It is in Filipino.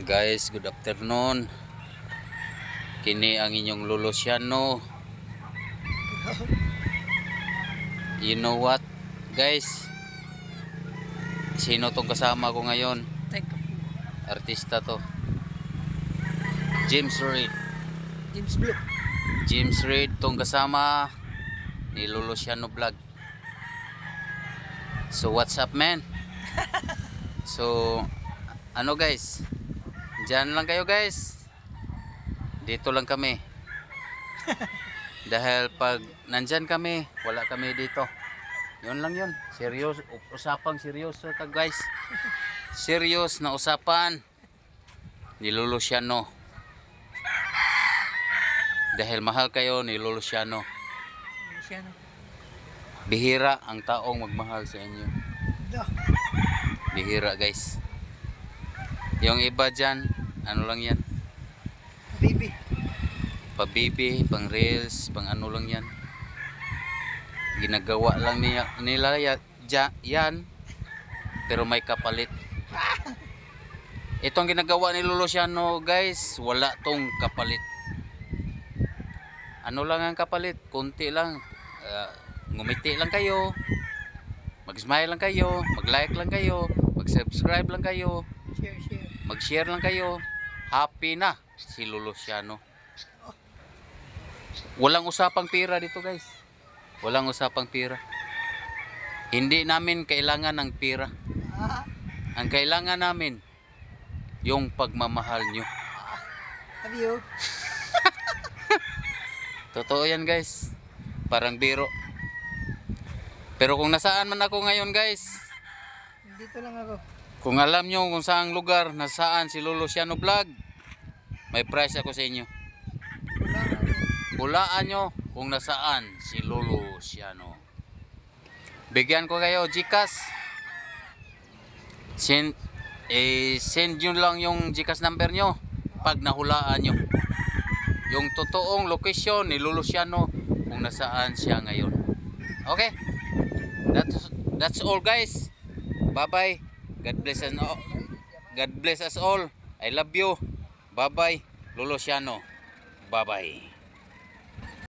Guys, good afternoon. Kini ang inyong Lolo Siano. You know what, guys? Sino tong kasama ko ngayon? Artista to. James Reid. James Reid tong kasama ni Lolo Siano Vlog. So what's up, man? So ano guys? Diyan lang kayo guys. Dito lang kami. Dahil pag nandyan kami, wala kami dito. Yun lang yun. Serious, usapang seryoso ka guys. Serious na usapan ni Lolo Siano. Dahil mahal kayo ni Lolo Siano. Bihira ang taong magmahal sa inyo. Bihira guys. Yung iba dyan, ano lang yan? Pabibi, pang reels, pang ano lang yan. Ginagawa lang nila yan, pero may kapalit. Itong ginagawa ni Lolo Siano guys, wala tong kapalit. Ano lang ang kapalit? Kunti lang. Ngumiti lang kayo, mag-smile lang kayo, mag-like lang kayo, mag-subscribe lang kayo, mag-share lang kayo. Happy na si Lolo Siano. Walang usapang pira dito guys. Walang usapang pira. Hindi namin kailangan ng pira. Ang kailangan namin yung pagmamahal nyo. Totoo yan guys. Parang biro. Pero kung nasaan man ako ngayon guys, dito lang ako. kung alam nyo kung saang lugar, nasaan si Lolo Siano Vlog, may prize ako sa inyo. Hulaan nyo kung nasaan si Lolo Siano. Bigyan ko kayo GCash. Send nyo lang yung GCash number nyo pag nahulaan nyo yung totoong location ni Lolo Siano kung nasaan siya ngayon. Okay? That's all guys. Bye bye. God bless us all. God bless us all. I love you. Bye bye. Lolo Siano. Bye bye.